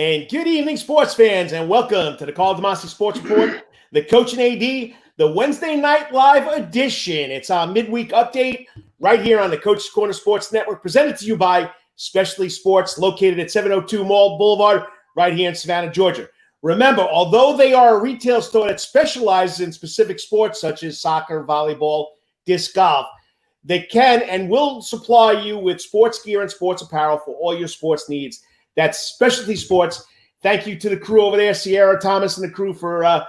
And good evening, sports fans, and welcome to the Karl DeMasi Sports Report, the Coach and AD, the Wednesday night live edition. It's our midweek update right here on the Coach's Corner Sports Network, presented to you by Specialty Sports, located at 702 Mall Boulevard, right here in Savannah, Georgia. Remember, although they are a retail store that specializes in specific sports such as soccer, volleyball, disc golf, they can and will supply you with sports gear and sports apparel for all your sports needs. That's Specialty Sports. Thank you to the crew over there, Sierra, Thomas, and the crew for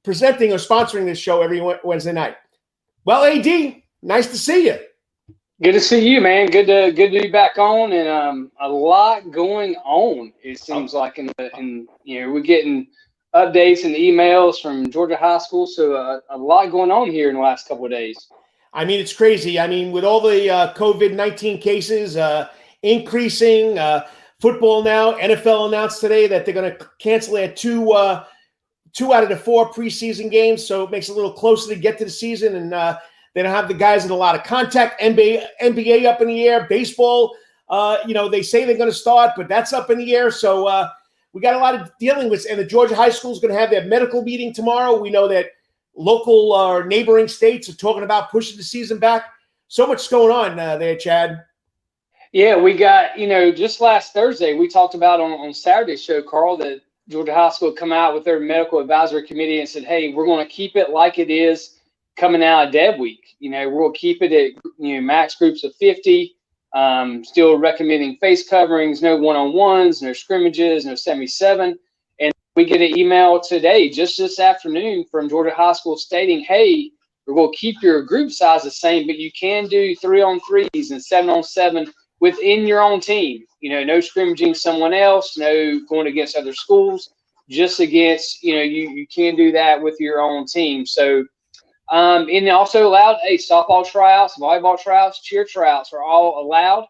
presenting or sponsoring this show every Wednesday night. Well, AD, nice to see you. Good to see you, man. Good to be back on, and a lot going on. It seems like we're getting updates and emails from Georgia high school, so a lot going on here in the last couple of days. I mean, it's crazy. I mean, with all the COVID-19 cases increasing. Football now, NFL announced today that they're going to cancel their two out of the 4 preseason games, so it makes it a little closer to get to the season, and they don't have the guys in a lot of contact. NBA up in the air. Baseball, they say they're going to start, but that's up in the air. So we got a lot of dealing with, and the Georgia high school is going to have their medical meeting tomorrow. We know that local or neighboring states are talking about pushing the season back. So much going on there, Chad. Yeah, we got, just last Thursday, we talked about on Saturday's show, Karl, that Georgia High School come out with their medical advisory committee and said, hey, we're going to keep it like it is coming out of Dev Week. We'll keep it at, max groups of 50, still recommending face coverings, no one-on-ones, no scrimmages, no 77. And we get an email today, just this afternoon, from Georgia High School stating, hey, we're going to keep your group size the same, but you can do 3-on-3s and 7-on-7 within your own team. No scrimmaging someone else, no going against other schools, just against, you can do that with your own team. So, and it also allowed softball tryouts, volleyball tryouts, cheer tryouts are all allowed.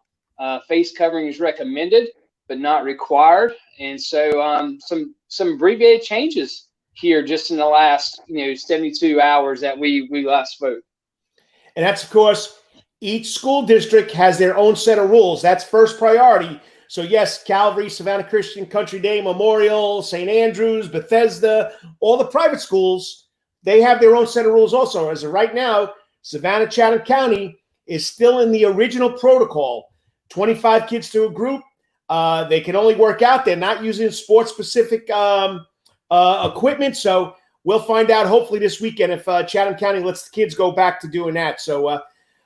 Face covering is recommended, but not required. And so some abbreviated changes here just in the last, 72 hours that we last spoke. And that's, of course, each school district has their own set of rules. That's first priority. So, yes, Calvary, Savannah Christian, Country Day, Memorial, St. Andrews, Bethesda, all the private schools, they have their own set of rules also. As of right now, Savannah, Chatham County is still in the original protocol. 25 kids to a group. They can only work out. They're not using sports-specific equipment. So we'll find out hopefully this weekend if Chatham County lets the kids go back to doing that. So,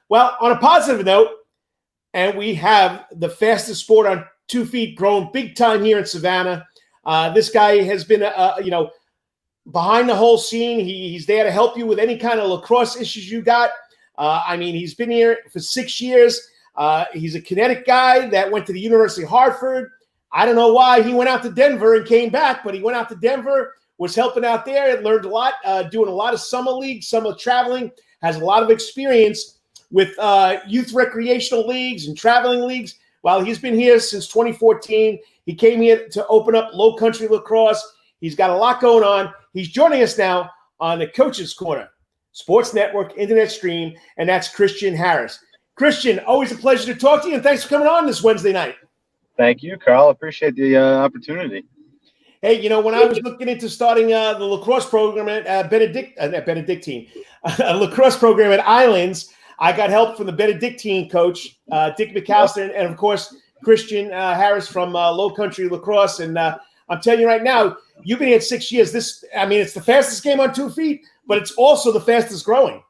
well, on a positive note, and we have the fastest sport on 2 feet growing big time here in Savannah. This guy has been, behind the whole scene. He's there to help you with any kind of lacrosse issues you got. He's been here for 6 years. He's a kinetic guy that went to the University of Hartford. I don't know why he went out to Denver and came back, but he went out to Denver, was helping out there, and learned a lot, doing a lot of summer leagues, summer traveling, has a lot of experience with youth recreational leagues and traveling leagues. Well, he's been here since 2014. He came here to open up low country lacrosse. He's got a lot going on. He's joining us now on the Coach's Corner Sports Network internet stream, and that's Christian Harris. Christian, always a pleasure to talk to you, and thanks for coming on this Wednesday night. Thank you, Karl. Appreciate the opportunity. Hey, when I was looking into starting the lacrosse program at Benedictine, a lacrosse program at Islands, I got help from the Benedictine coach, Dick McAllister, and of course, Christian Harris from Low Country Lacrosse. And I'm telling you right now, you've been here 6 years. It's the fastest game on 2 feet, but it's also the fastest growing.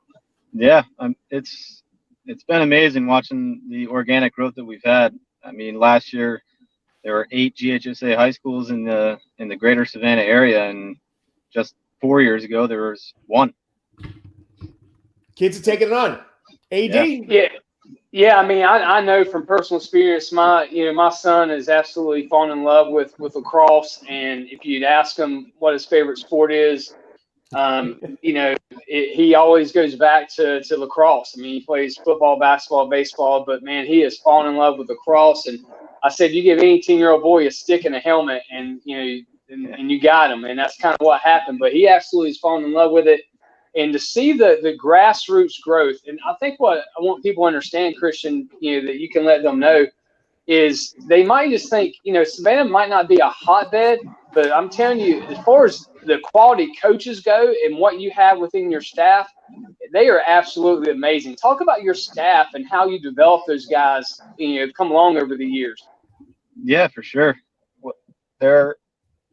Yeah, it's been amazing watching the organic growth that we've had. Last year there were 8 GHSA high schools in the greater Savannah area, and just 4 years ago there was 1. Kids are taking it on. AD? Yeah. I know from personal experience, my son has absolutely fallen in love with lacrosse. And if you'd ask him what his favorite sport is, he always goes back to lacrosse. He plays football, basketball, baseball, but man, he has fallen in love with lacrosse. And I said, you give any 10-year-old boy a stick and a helmet, and you got him, and that's kind of what happened. But he absolutely has fallen in love with it. And to see the grassroots growth, and I think what I want people to understand, Christian, that you can let them know, is they might just think, Savannah might not be a hotbed, but I'm telling you, as far as the quality coaches go and what you have within your staff, they are absolutely amazing. Talk about your staff and how you develop those guys, come along over the years. Yeah, for sure. Well, there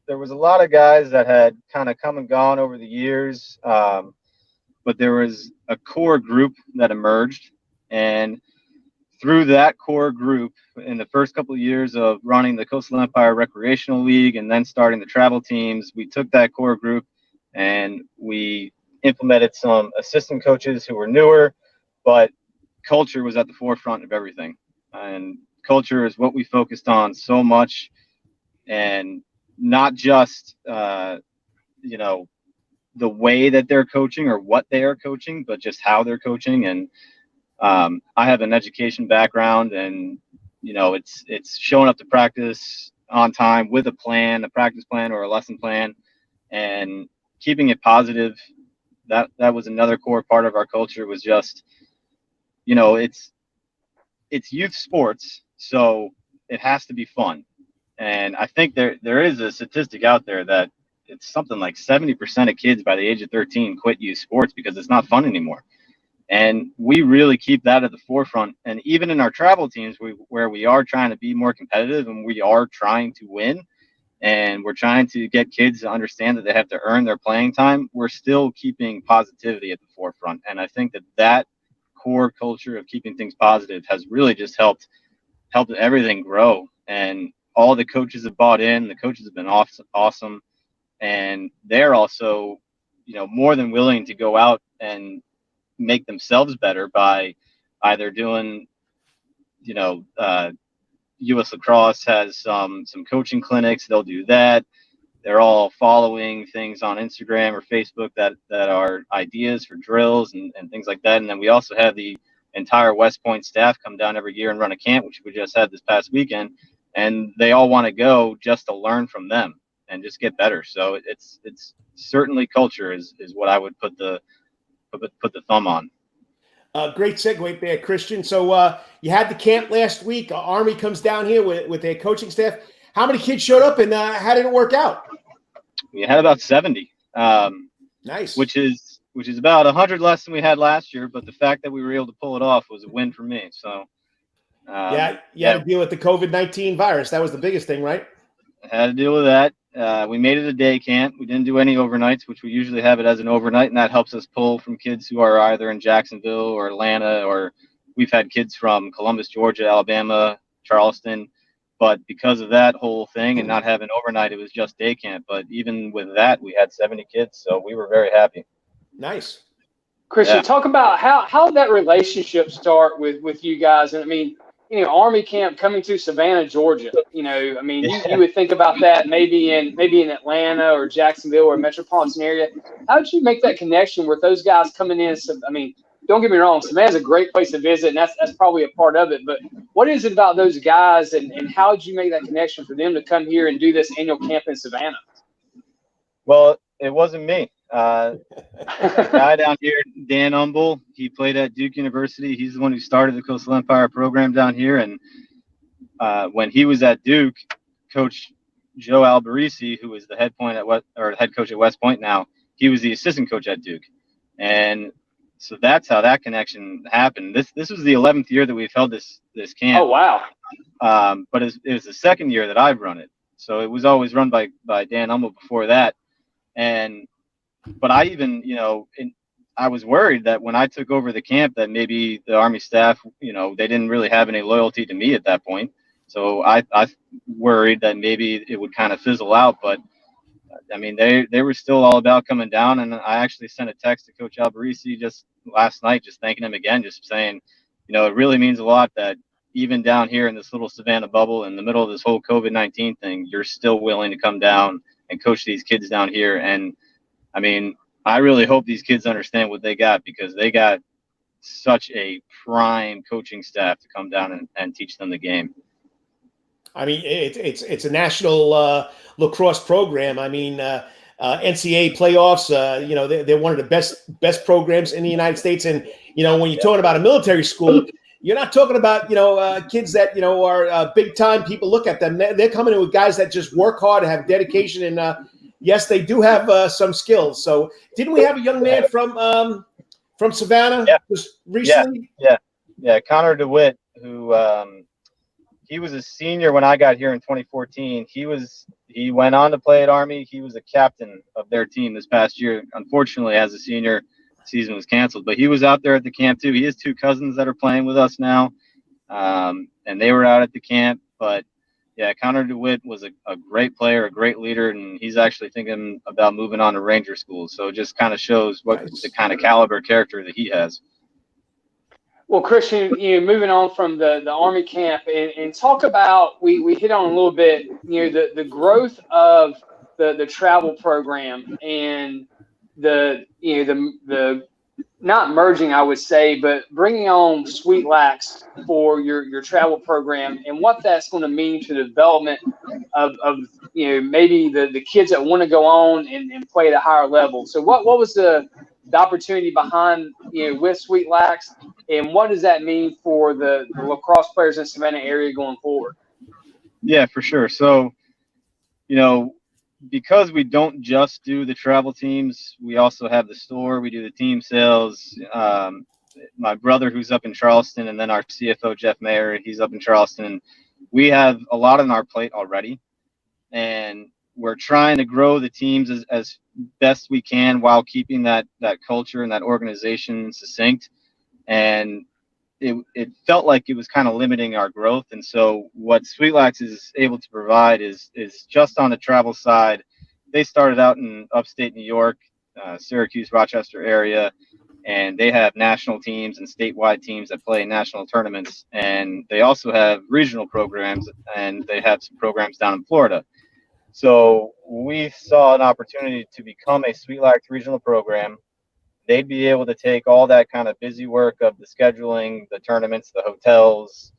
was a lot of guys that had kind of come and gone over the years, but there was a core group that emerged, and through that core group, in the first couple of years of running the Coastal Empire Recreational League and then starting the travel teams, we took that core group and we implemented some assistant coaches who were newer, but culture was at the forefront of everything. And culture is what we focused on so much, and not just, the way that they're coaching or what they are coaching, but just how they're coaching. And I have an education background, and it's showing up to practice on time with a plan, a practice plan or a lesson plan, and keeping it positive. That was another core part of our culture. Was just, it's youth sports, so it has to be fun. And I think there is a statistic out there that it's something like 70% of kids by the age of 13 quit youth sports because it's not fun anymore. And we really keep that at the forefront. And even in our travel teams, where we are trying to be more competitive and we are trying to win, and we're trying to get kids to understand that they have to earn their playing time, we're still keeping positivity at the forefront. And I think that core culture of keeping things positive has really just helped everything grow. And all the coaches have bought in. The coaches have been awesome. And they're also, more than willing to go out and make themselves better by either doing, U.S. Lacrosse has some coaching clinics. They'll do that. They're all following things on Instagram or Facebook that are ideas for drills and things like that. And then we also have the entire West Point staff come down every year and run a camp, which we just had this past weekend. And they all want to go just to learn from them and just get better. So it's certainly culture is what I would put the thumb on. Great segue there, Christian. So you had the camp last week. Army comes down here with their coaching staff. How many kids showed up, and how did it work out? We had about 70. Nice. Which is about 100 less than we had last year. But the fact that we were able to pull it off was a win for me. So you had to deal with the COVID-19 virus. That was the biggest thing, right? I had to deal with that. We made it a day camp. We didn't do any overnights, which we usually have it as an overnight, and that helps us pull from kids who are either in Jacksonville or Atlanta, or we've had kids from Columbus, Georgia, Alabama, Charleston. But because of that whole thing and not having overnight, it was just day camp. But even with that, we had 70 kids, so we were very happy. Nice. Christian, talk about how did that relationship start with you guys? And I mean, Army camp coming to Savannah, Georgia. You would think about that maybe in Atlanta or Jacksonville or metropolitan area. How did you make that connection with those guys coming in? So, don't get me wrong, Savannah's a great place to visit, and that's probably a part of it. But what is it about those guys, and how did you make that connection for them to come here and do this annual camp in Savannah? Well, it wasn't me. A guy down here, Dan Humble, he played at Duke University. He's the one who started the Coastal Empire program down here. And when he was at Duke, Coach Joe Alberisi, who is the head coach at West Point now, he was the assistant coach at Duke. And so that's how that connection happened. This was the 11th year that we've held this camp. Oh, wow. But it was the second year that I've run it. So it was always run by Dan Humble before that. But I even, I was worried that when I took over the camp that maybe the Army staff, they didn't really have any loyalty to me at that point. So I worried that maybe it would kind of fizzle out. But, they were still all about coming down. And I actually sent a text to Coach Alberisi just last night, just thanking him again, just saying, it really means a lot that even down here in this little Savannah bubble in the middle of this whole COVID-19 thing, you're still willing to come down and coach these kids down here. And I really hope these kids understand what they got, because they got such a prime coaching staff to come down and teach them the game. It's a national lacrosse program. NCAA playoffs, they're one of the best programs in the United States. And, when you're talking about a military school, you're not talking about, kids that, are big time. People look at them. They're coming in with guys that just work hard and have dedication. And yes, they do have some skills. So didn't we have a young man from Savannah just recently? Yeah. Connor DeWitt, who he was a senior when I got here in 2014. He went on to play at Army. He was a captain of their team this past year. Unfortunately, as a senior, season was canceled, but he was out there at the camp too. He has two cousins that are playing with us now, and they were out at the camp. But yeah, Connor DeWitt was a great player, a great leader, and he's actually thinking about moving on to Ranger school. So it just kind of shows what the kind of caliber character that he has. Well, Christian, moving on from the Army camp and talk about, we hit on a little bit, the growth of the travel program and the not merging, I would say, but bringing on Sweet Lax for your travel program and what that's going to mean to the development of maybe the kids that want to go on and play at a higher level. So what was the opportunity behind, with Sweet Lax, and what does that mean for the lacrosse players in the Savannah area going forward? Yeah, for sure. So, because we don't just do the travel teams, we also have the store. We do the team sales. My brother, who's up in Charleston, and then our CFO, Jeff Mayer, he's up in Charleston. We have a lot on our plate already, and we're trying to grow the teams as best we can while keeping that culture and that organization succinct. And it felt like it was kind of limiting our growth. And so what Sweet Lax is able to provide is just on the travel side. They started out in upstate New York, Syracuse, Rochester area, and they have national teams and statewide teams that play in national tournaments. And they also have regional programs, and they have some programs down in Florida. So we saw an opportunity to become a Sweet Lax regional program. They'd be able to take all that kind of busy work of the scheduling, the tournaments, the hotels,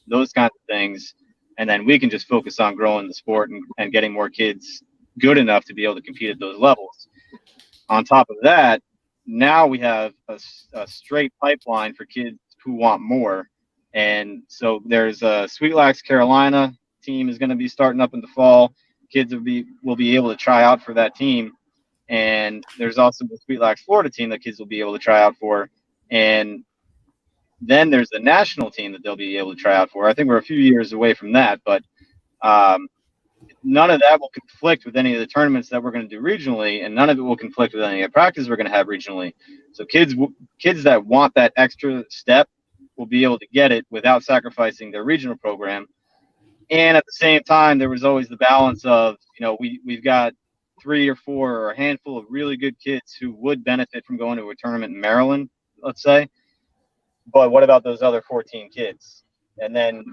those kinds of things, and then we can just focus on growing the sport and getting more kids good enough to be able to compete at those levels. On top of that, now we have a straight pipeline for kids who want more. And so there's a Sweet Lax Carolina team is going to be starting up in the fall. Kids will be able to try out for that team. And there's also the Sweet Lax Florida team that kids will be able to try out for. And then there's the national team that they'll be able to try out for. I think we're a few years away from that, but none of that will conflict with any of the tournaments that we're going to do regionally, and none of it will conflict with any of the practice we're going to have regionally. So kids that want that extra step will be able to get it without sacrificing their regional program. And at the same time, there was always the balance of, we've got 3 or 4 or a handful of really good kids who would benefit from going to a tournament in Maryland, let's say. But what about those other 14 kids? And then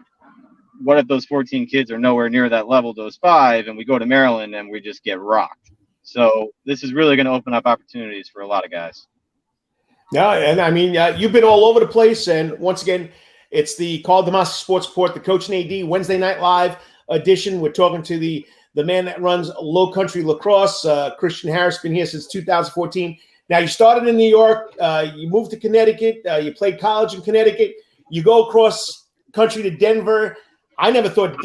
what if those 14 kids are nowhere near that level, those 5, and we go to Maryland and we just get rocked? So this is really going to open up opportunities for a lot of guys. Yeah, and I mean, you've been all over the place. And once again, it's the Karl DeMasi Sports Report, the Coach and AD Wednesday Night Live edition. We're talking to the man that runs Low Country Lacrosse, Christian Harris, been here since 2014. Now, you started in New York. You moved to Connecticut. You played college in Connecticut. You go across country to Denver. I never thought,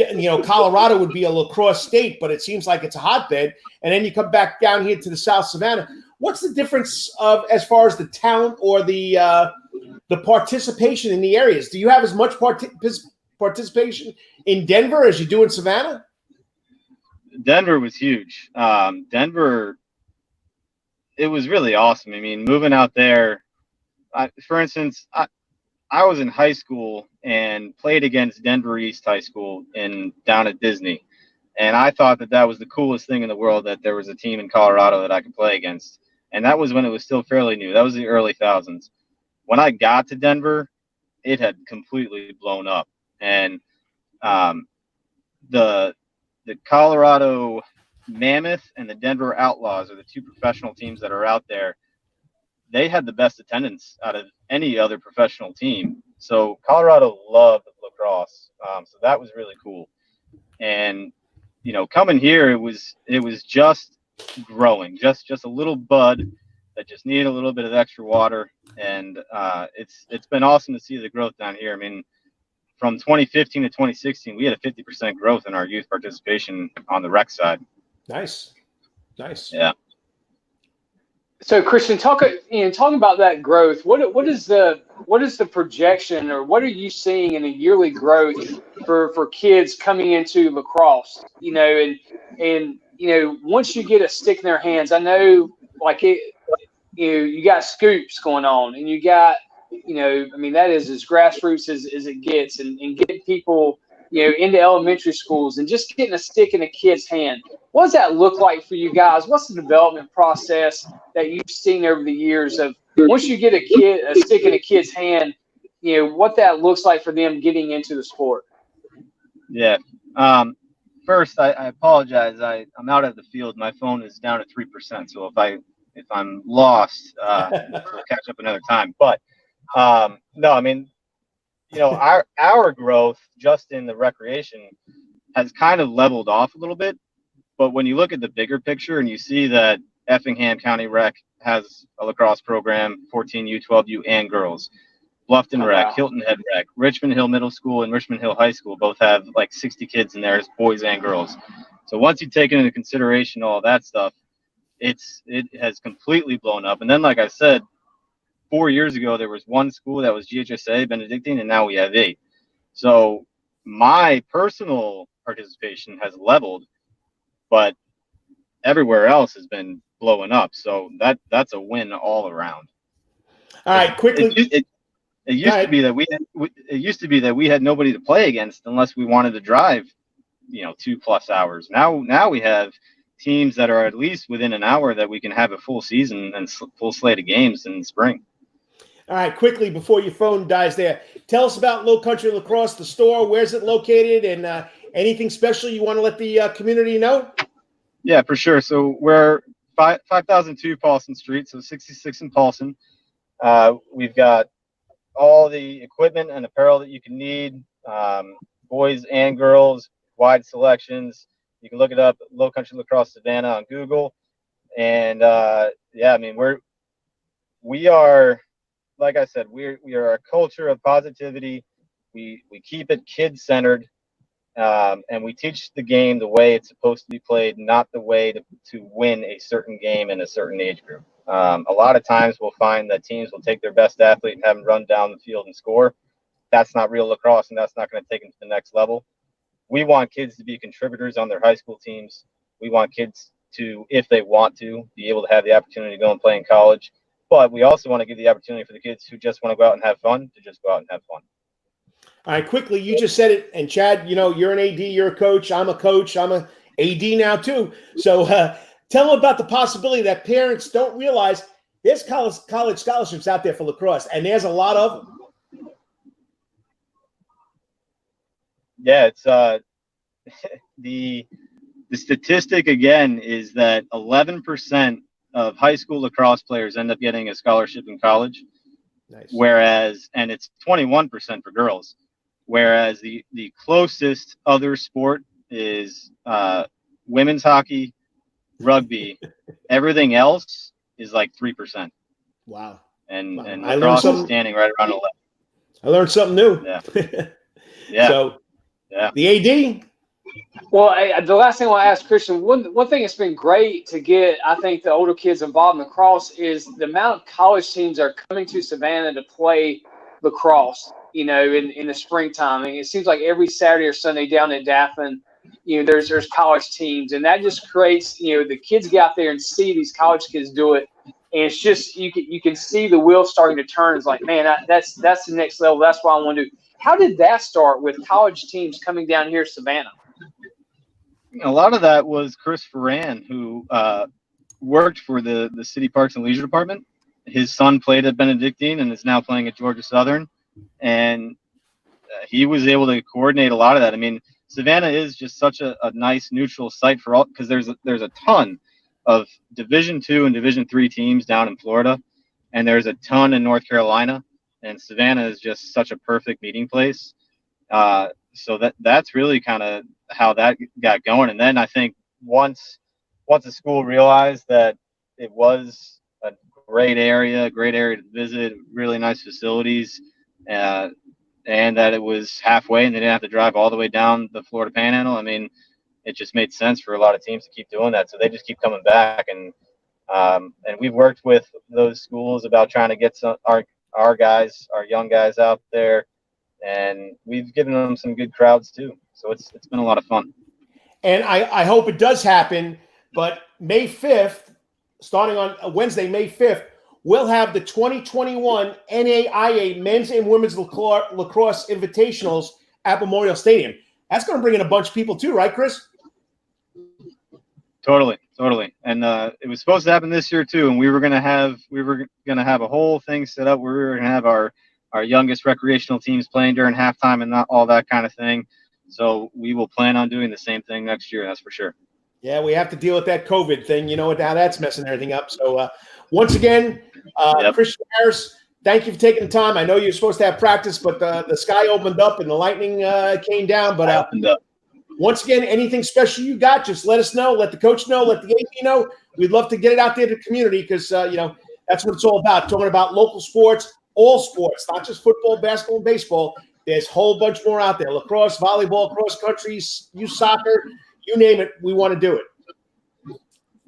Colorado would be a lacrosse state, but it seems like it's a hotbed. And then you come back down here to the South Savannah. What's the difference as far as the talent or the participation in the areas? Do you have as much participation in Denver as you do in Savannah? Denver was huge. Denver, it was really awesome. I mean, moving out there, for instance, I was in high school and played against Denver East High School down at Disney. And I thought that was the coolest thing in the world, that there was a team in Colorado that I could play against. And that was when it was still fairly new. That was the early thousands. When I got to Denver, it had completely blown up. And the Colorado Mammoth and the Denver Outlaws are the 2 professional teams that are out there. They had the best attendance out of any other professional team. So Colorado loved lacrosse. So that was really cool. And, coming here, it was just growing, just a little bud. that just need a little bit of extra water. And it's been awesome to see the growth down here. I mean, from 2015 to 2016, we had a 50% growth in our youth participation on the rec side. Nice. Yeah. So Christian, talking about that growth, what is the projection, or what are you seeing in a yearly growth for kids coming into lacrosse? And once you get a stick in their hands, I know you got scoops going on, and you got that is as grassroots as it gets, and getting people into elementary schools and just getting a stick in a kid's hand. What does that look like for you guys? What's the development process that you've seen over the years of once you get a stick in a kid's hand, what that looks like for them getting into the sport? Yeah. First, I apologize. I'm out at the field. My phone is down at 3%. So if I'm lost, we'll catch up another time. But no, I mean, our growth just in the recreation has kind of leveled off a little bit. But when you look at the bigger picture and you see that Effingham County Rec has a lacrosse program, 14U, 12U, and girls. Bluffton Rec, Hilton Head Rec, Richmond Hill Middle School, and Richmond Hill High School both have like 60 kids in there, boys and girls. So once you take into consideration all that stuff, it has completely blown up. And then, like I said, 4 years ago, there was one school that was GHSA, Benedictine, and now we have 8. So my personal participation has leveled, but everywhere else has been blowing up. So that's a win all around. All right, quickly. It used to be that we had nobody to play against unless we wanted to drive, 2+ hours. Now we have teams that are at least within an hour that we can have a full season and full slate of games in the spring. All right, quickly before your phone dies there, tell us about Low Country Lacrosse, the store. Where's it located, and anything special you want to let the community know? Yeah, for sure. So we're 5002 Paulson Street, so 66 in Paulson. We've got all the equipment and apparel that you can need, boys and girls, wide selections. You can look it up, Low Country Lacrosse Savannah on Google. And we are, like I said, we are a culture of positivity. We keep it kid-centered, and we teach the game the way it's supposed to be played, not the way to win a certain game in a certain age group. A lot of times we'll find that teams will take their best athlete and have them run down the field and score. That's not real lacrosse, and that's not going to take them to the next level. We want kids to be contributors on their high school teams. We want kids to, if they want to, be able to have the opportunity to go and play in college. But we also want to give the opportunity for the kids who just want to go out and have fun to just go out and have fun. All right, quickly, you just said it, and Chad, you're an AD, you're a coach, I'm a coach, I'm a AD now too. So tell them about the possibility that parents don't realize there's college scholarships out there for lacrosse, and there's a lot of them. Yeah, it's the statistic again is that 11% of high school lacrosse players end up getting a scholarship in college. Nice. Whereas, and it's 21% for girls. Whereas the closest other sport is women's hockey, rugby. Everything else is like 3%. Wow. And I lacrosse is standing right around 11. I learned something new. Yeah. Yeah. So, yeah. The AD. Well, the last thing I want to ask Christian, one thing that's been great to get, I think, the older kids involved in lacrosse is the amount of college teams are coming to Savannah to play lacrosse, in the springtime. I mean, it seems like every Saturday or Sunday down in Daphne, there's college teams, and that just creates, the kids get out there and see these college kids do it. And it's just, you can see the wheels starting to turn. It's like, man, that's the next level. That's what I want to do. How did that start with college teams coming down here to Savannah? A lot of that was Chris Ferran, who worked for the City Parks and Leisure Department. His son played at Benedictine and is now playing at Georgia Southern. And he was able to coordinate a lot of that. I mean, Savannah is just such a nice neutral site for all, because there's a ton of Division II and Division III teams down in Florida, and there's a ton in North Carolina, and Savannah is just such a perfect meeting place. So that's really kind of how that got going. And then I think once the school realized that it was a great area to visit, really nice facilities, and that it was halfway and they didn't have to drive all the way down the Florida Panhandle. I mean, it just made sense for a lot of teams to keep doing that. So they just keep coming back. And we've worked with those schools about trying to get our guys, our young guys out there. And we've given them some good crowds too. So it's been a lot of fun. And I hope it does happen. But May 5th, starting on Wednesday, May 5th, we'll have the 2021 NAIA Men's and Women's Lacrosse Invitationals at Memorial Stadium. That's going to bring in a bunch of people too, right, Chris? Totally. And it was supposed to happen this year too. And we were gonna have a whole thing set up where we were gonna have our youngest recreational teams playing during halftime and not all that kind of thing. So we will plan on doing the same thing next year. That's for sure. Yeah, we have to deal with that COVID thing. You know how that's messing everything up. So once again, Christian Harris, thank you for taking the time. I know you're supposed to have practice, but the sky opened up and the lightning came down. But opened up. Once again, anything special you got, just let us know. Let the coach know. Let the AP know. We'd love to get it out there to the community because, that's what it's all about. Talking about local sports, all sports, not just football, basketball, and baseball. There's a whole bunch more out there. Lacrosse, volleyball, cross country, youth soccer, you name it. We want to do it.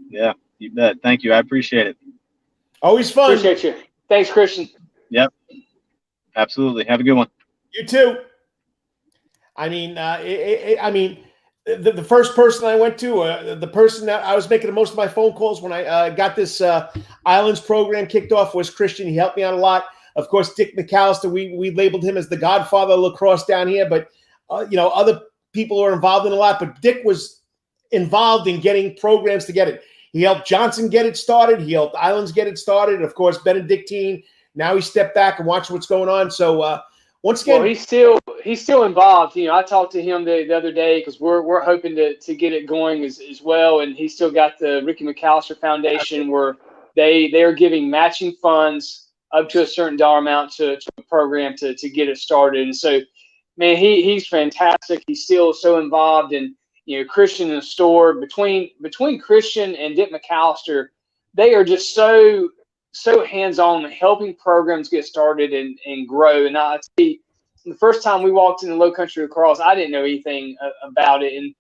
Yeah, you bet. Thank you. I appreciate it. Always fun. Appreciate you. Thanks, Christian. Yep. Absolutely. Have a good one. You too. I mean, the first person I went to, the person that I was making the most of my phone calls when I got this Islands program kicked off was Christian. He helped me out a lot. Of course, Dick McAllister, we labeled him as the godfather of lacrosse down here, but, other people are involved in a lot. But Dick was involved in getting programs to get it. He helped Johnson get it started. He helped Islands get it started. Of course, Benedictine. Now he stepped back and watched what's going on. So, once again, well, he's still involved. I talked to him the other day because we're hoping to get it going as well. And he's still got the Ricky McAllister Foundation where they are giving matching funds up to a certain dollar amount to a program to get it started. And so, man, he's fantastic. He's still so involved. And Christian and the store between Christian and Dick McAllister, they are just so hands-on helping programs get started and grow. And I tell you, the first time we walked into Low Country Lacrosse, I didn't know anything about it. And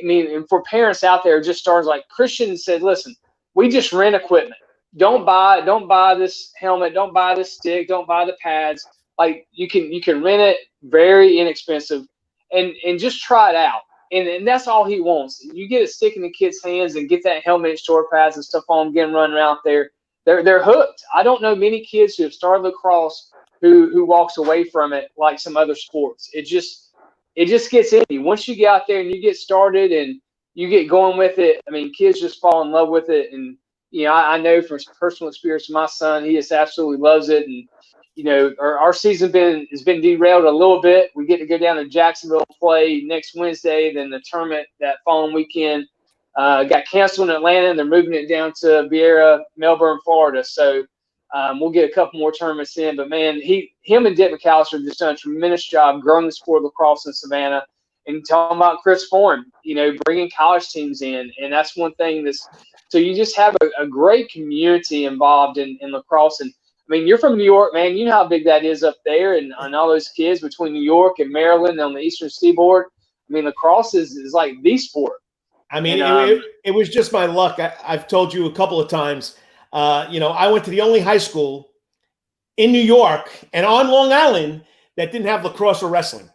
I mean, and for parents out there just started, like Christian said, listen, we just rent equipment. Don't buy this helmet, don't buy this stick, don't buy the pads. Like you can rent it, very inexpensive, and just try it out. And that's all he wants. You get a stick in the kid's hands and get that helmet, short pads and stuff on, get them running around there. They're hooked. I don't know many kids who have started lacrosse who walks away from it like some other sports. It just gets in you. Once you get out there and you get started and you get going with it, I mean, kids just fall in love with it. And I know from personal experience, my son, he just absolutely loves it. And our season has been derailed a little bit. We get to go down to Jacksonville and play next Wednesday. Then the tournament that following weekend got canceled in Atlanta, and they're moving it down to Vieira, Melbourne, Florida. So we'll get a couple more tournaments in. But man, him and Dick McAllister have just done a tremendous job growing the sport of lacrosse in Savannah. And talking about Chris Foreign, bringing college teams in, and that's one thing so you just have a great community involved in lacrosse. And I mean, you're from New York, man. You know how big that is up there, and all those kids between New York and Maryland on the Eastern Seaboard. I mean, lacrosse is like the sport. I mean, it was just my luck. I've told you a couple of times. I went to the only high school in New York and on Long Island that didn't have lacrosse or wrestling.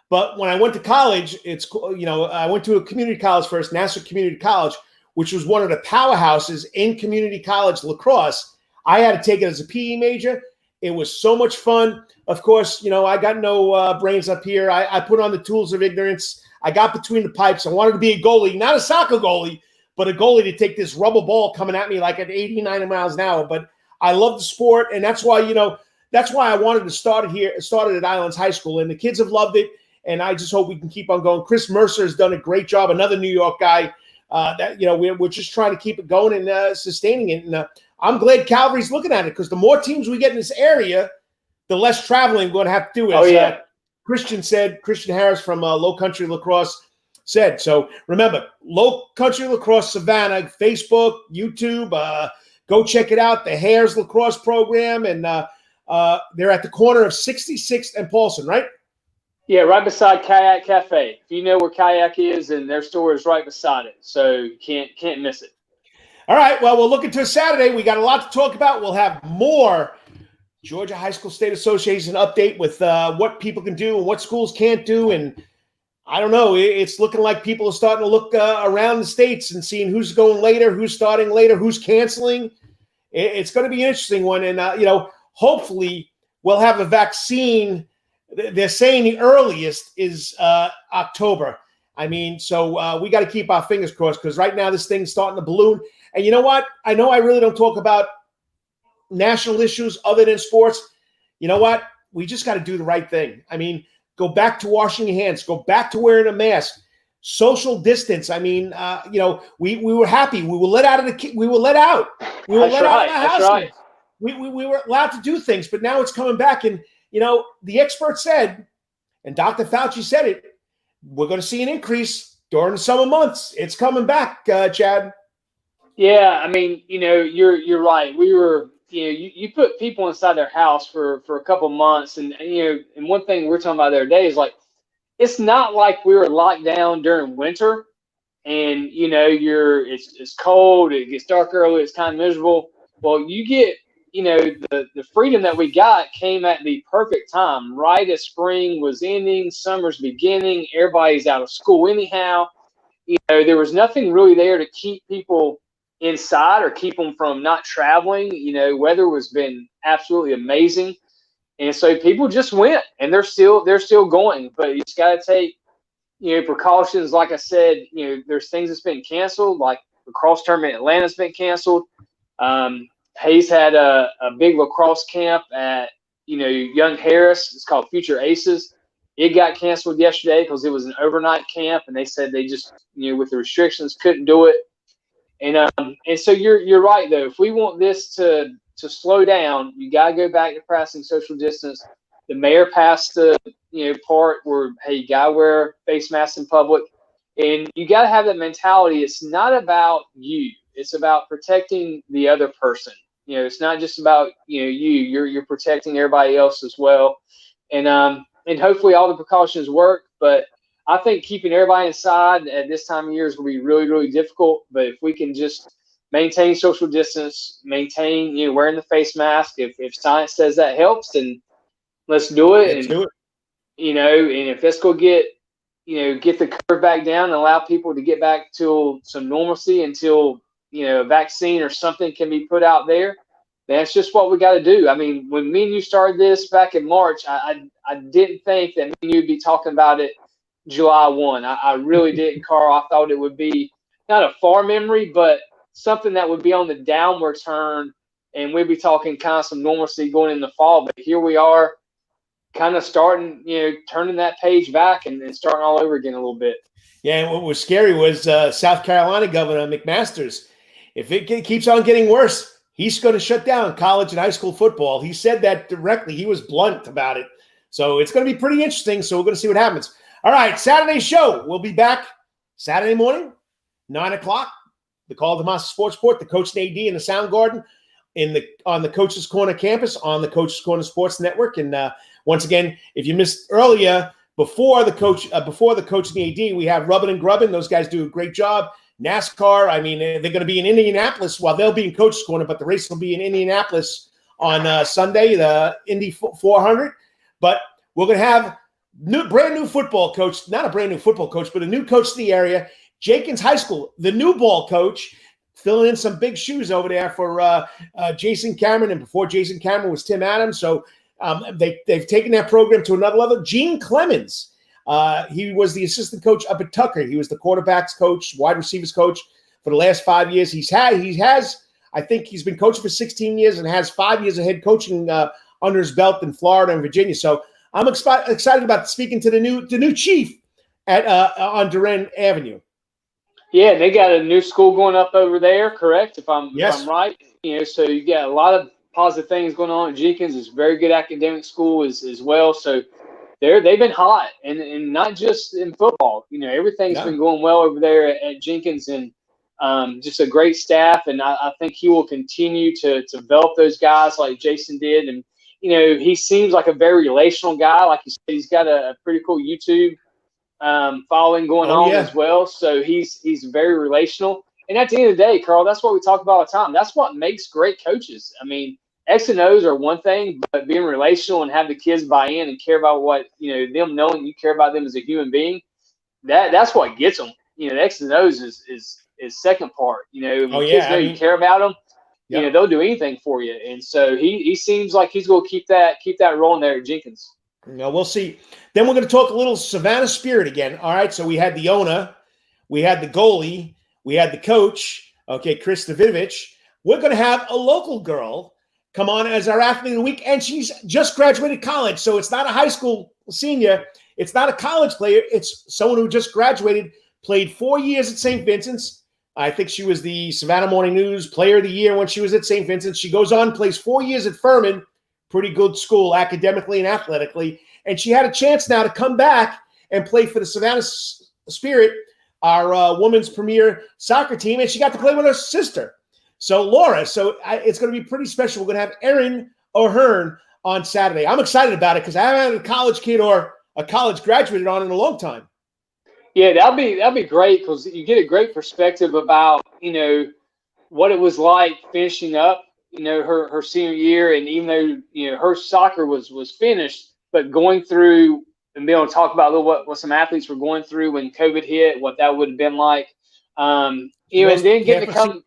But when I went to college, I went to a community college first, Nassau Community College, which was one of the powerhouses in community college lacrosse. I had to take it as a PE major. It was so much fun. Of course, I got no brains up here. I put on the tools of ignorance. I got between the pipes. I wanted to be a goalie, not a soccer goalie, but a goalie to take this rubber ball coming at me like at 80, 90 miles an hour. But I love the sport, and that's why I wanted to start it here. Started at Islands High School, and the kids have loved it. And I just hope we can keep on going. Chris Mercer has done a great job. Another New York guy. We're just trying to keep it going and sustaining it. And I'm glad Calvary's looking at it because the more teams we get in this area, the less traveling we're going to have to do. As Christian Harris from Low Country Lacrosse said. So remember, Low Country Lacrosse Savannah, Facebook, YouTube, Go check it out. The Hares lacrosse program, and they're at the corner of 66th and Paulson, right? Yeah, right beside Kayak Cafe. If you know where Kayak is, and their store is right beside it, so you can't miss it. All right, well, we'll look into Saturday. We got a lot to talk about. We'll have more Georgia High School State Association update with what people can do and what schools can't do. And I don't know, it's looking like people are starting to look around the states and seeing who's going later, who's starting later, who's canceling. It's going to be an interesting one. And, hopefully we'll have a vaccine. They're saying the earliest is October. I mean, so we got to keep our fingers crossed, because right now this thing's starting to balloon. And you know what? I know I really don't talk about national issues other than sports. You know what? We just got to do the right thing. I mean, go back to washing your hands. Go back to wearing a mask. Social distance. I mean, we were happy. We were let out of the. We were let out. We were let out of the house. That's right. We were allowed to do things, but now it's coming back. And the experts said, and Dr. Fauci said it, we're going to see an increase during the summer months. It's coming back, Chad. Yeah, I mean, you're right. We were, you put people inside their house for a couple months, and and one thing we're talking about the other day is like, it's not like we were locked down during winter, and it's cold, it gets dark early, it's kind of miserable. Well, you get, the freedom that we got came at the perfect time, right as spring was ending, summer's beginning, everybody's out of school anyhow. There was nothing really there to keep people inside or keep them from not traveling. Weather was been absolutely amazing, and so people just went, and they're still going. But you just got to take precautions. Like I said, there's things that's been canceled, like the lacrosse tournament in Atlanta's been canceled. Hayes had a big lacrosse camp at Young Harris. It's called Future Aces. It got canceled yesterday because it was an overnight camp, and they said they just with the restrictions couldn't do it. And so you're right though. If we want this to slow down, you got to go back to practicing social distance. The mayor passed the part where, hey, you got to wear face masks in public, and you got to have that mentality. It's not about you. It's about protecting the other person. It's not just about you're protecting everybody else as well. And hopefully all the precautions work, but I think keeping everybody inside at this time of year is going to be really, really difficult. But if we can just maintain social distance, maintain wearing the face mask, if science says that helps, then let's do it. Let's do it. And if let's go get the curve back down and allow people to get back to some normalcy until a vaccine or something can be put out there, that's just what we got to do. I mean, when me and you started this back in March, I didn't think that me and you would be talking about it July 1. I really didn't, Carl. I thought it would be not a far memory, but something that would be on the downward turn, and we'd be talking kind of some normalcy going in the fall. But here we are, kind of starting, turning that page back and starting all over again a little bit. Yeah, and what was scary was South Carolina Governor McMaster's. If it keeps on getting worse, he's going to shut down college and high school football. He said that directly. He was blunt about it. So it's going to be pretty interesting. So we're going to see what happens. All right, Saturday show. We'll be back Saturday morning, 9 o'clock. The Karl DeMasi Sports Report, the Coach and AD in the Sound Garden on the Coach's Corner campus on the Coach's Corner Sports Network. And once again, if you missed earlier, before the Coach and the AD, we have Rubbin' and Grubbin'. Those guys do a great job. NASCAR, I mean, they're going to be in Indianapolis while they'll be in Coach's Corner, but the race will be in Indianapolis on Sunday, the Indy 400. But we're going to have brand new football coach, not a brand new football coach, but a new coach to the area, Jenkins High School, the new ball coach, filling in some big shoes over there for Jason Cameron. And before Jason Cameron was Tim Adams. So they've taken that program to another level. Gene Clemens, he was the assistant coach up at Tucker. He was the quarterbacks coach, wide receivers coach for the last 5 years. He has, I think he's been coaching for 16 years and has 5 years of head coaching under his belt in Florida and Virginia. So I'm excited about speaking to the new chief at on Duran Avenue. Yeah, they got a new school going up over there, correct? If I'm right, so you got a lot of positive things going on at Jenkins. It's a very good academic school as well. So they've been hot, and not just in football. Everything's been going well over there at Jenkins, and Just a great staff, and I think he will continue to develop those guys like Jason did. And he seems like a very relational guy. Like you said, he's got a pretty cool YouTube following going on as well. So he's very relational. And at the end of the day, Carl, that's what we talk about all the time. That's what makes great coaches. I mean, X and O's are one thing, but being relational and have the kids buy in and care about what them knowing you care about them as a human being, that's what gets them. The X and O's is second part. When kids know you care about them, they'll do anything for you. And so he seems like he's going to keep that rolling there at Jenkins. We'll see. Then we're going to talk a little Savannah Spirit again. All right. So we had the owner, we had the goalie, we had the coach. Okay, Chris Davidovich. We're going to have a local girl come on as our athlete of the week, and she's just graduated college. So it's not a high school senior. It's not a college player. It's someone who just graduated, played 4 years at St. Vincent's. I think she was the Savannah Morning News Player of the Year when she was at St. Vincent's. She goes on, plays 4 years at Furman, pretty good school academically and athletically. And she had a chance now to come back and play for the Savannah Spirit, our women's premier soccer team. And she got to play with her sister. So Laura, it's going to be pretty special. We're going to have Erin O'Hearn on Saturday. I'm excited about it because I haven't had a college kid or a college graduate on in a long time. Yeah, that'll be great because you get a great perspective about what it was like finishing up her senior year, and even though her soccer was finished, but going through and being able to talk about a little what some athletes were going through when COVID hit, what that would have been like, and then getting to come.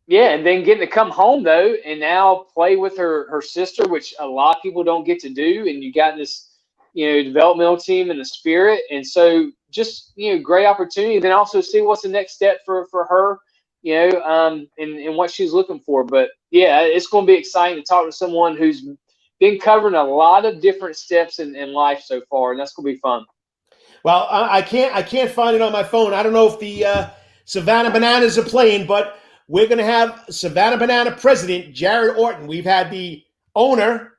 Yeah, and then getting to come home, though, and now play with her sister, which a lot of people don't get to do. And you got this, developmental team in the Spirit. And so just, great opportunity. And then also see what's the next step for her, and what she's looking for. But, yeah, it's going to be exciting to talk to someone who's been covering a lot of different steps in life so far, and that's going to be fun. Well, I can't find it on my phone. I don't know if the Savannah Bananas are playing, but we're going to have Savannah Banana president Jared Orton. We've had the owner,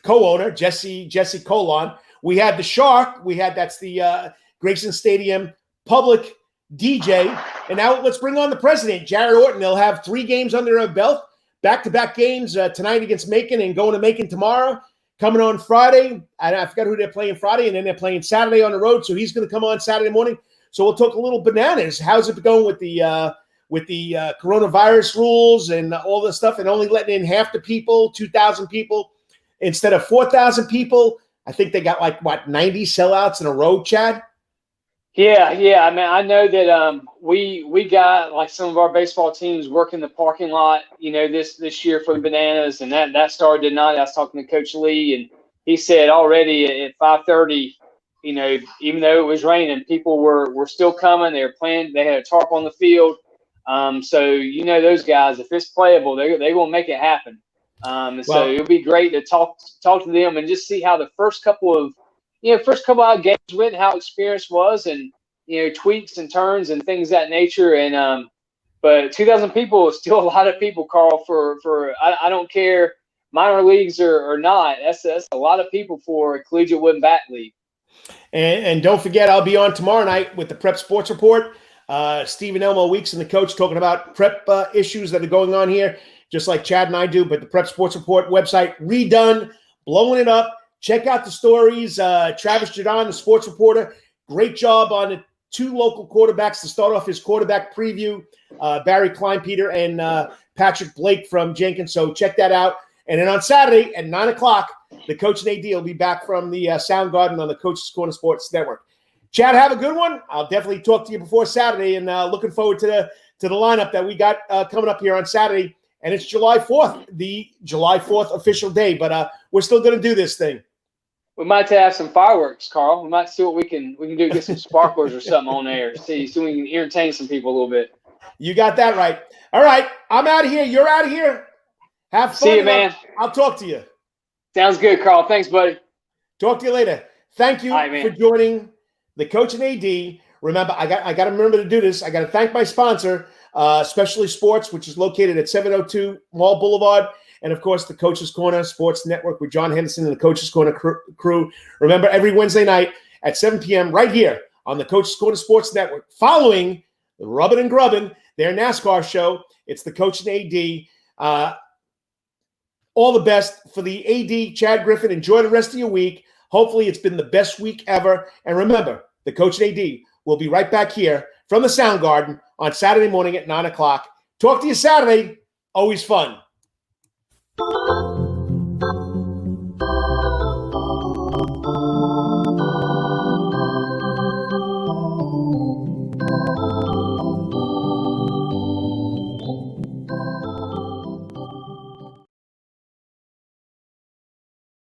co-owner, Jesse Colon. We had the Shark. That's the Grayson Stadium public DJ. And now let's bring on the president, Jared Orton. They'll have 3 games under their belt, back-to-back games tonight against Macon and going to Macon tomorrow. Coming on Friday. I forgot who they're playing Friday, and then they're playing Saturday on the road. So he's going to come on Saturday morning. So we'll talk a little bananas. How's it going with the coronavirus rules and all this stuff, and only letting in half the people, 2,000 people instead of 4,000 people? I think they got 90 sellouts in a row, Chad? Yeah. I mean, I know that we got some of our baseball teams working the parking lot, this year for the Bananas, and that started tonight. I was talking to Coach Lee, and he said already at 5:30, even though it was raining, people were still coming. They were playing. They had a tarp on the field. So those guys, if it's playable, they're going to make it happen. So it'll be great to talk to them and just see how the first couple of games went, how experience was, and tweaks and turns and things of that nature. And but 2,000 people is still a lot of people, Carl. For I don't care, minor leagues or not. That's a lot of people for a collegiate wood and bat league. And don't forget, I'll be on tomorrow night with the Prep Sports Report. Stephen Elmo Weeks and the coach talking about prep issues that are going on here, just like Chad and I do. But the Prep Sports Report website redone, blowing it up. Check out the stories. Travis Jadon, the sports reporter, great job on the 2 local quarterbacks to start off his quarterback preview. Barry Kleinpeter and Patrick Blake from Jenkins. So check that out. And then on Saturday at 9:00, the Coach and AD will be back from the Soundgarden on the Coach's Corner Sports Network. Chad, have a good one. I'll definitely talk to you before Saturday, and looking forward to the lineup that we got coming up here on Saturday. And it's July 4th, the July 4th official day, but we're still going to do this thing. We might have some fireworks, Carl. We might see what we can do. Get some sparklers or something on there. See we can entertain some people a little bit. You got that right. All right, I'm out of here. You're out of here. Have fun. See you, man. I'll talk to you. Sounds good, Carl. Thanks, buddy. Talk to you later. Thank you for joining the Coach and AD. Remember, I got to remember to do this. I got to thank my sponsor, Specialty Sports, which is located at 702 Mall Boulevard. And, of course, the Coach's Corner Sports Network with John Henderson and the Coach's Corner crew. Remember, every Wednesday night at 7 p.m. right here on the Coach's Corner Sports Network, following the Rubbin' and Grubbin', their NASCAR show. It's the coach and AD. All the best for the AD, Chad Griffin. Enjoy the rest of your week. Hopefully it's been the best week ever. And remember, the coach and AD will be right back here from the Sound Garden on Saturday morning at 9 o'clock. Talk to you Saturday. Always fun.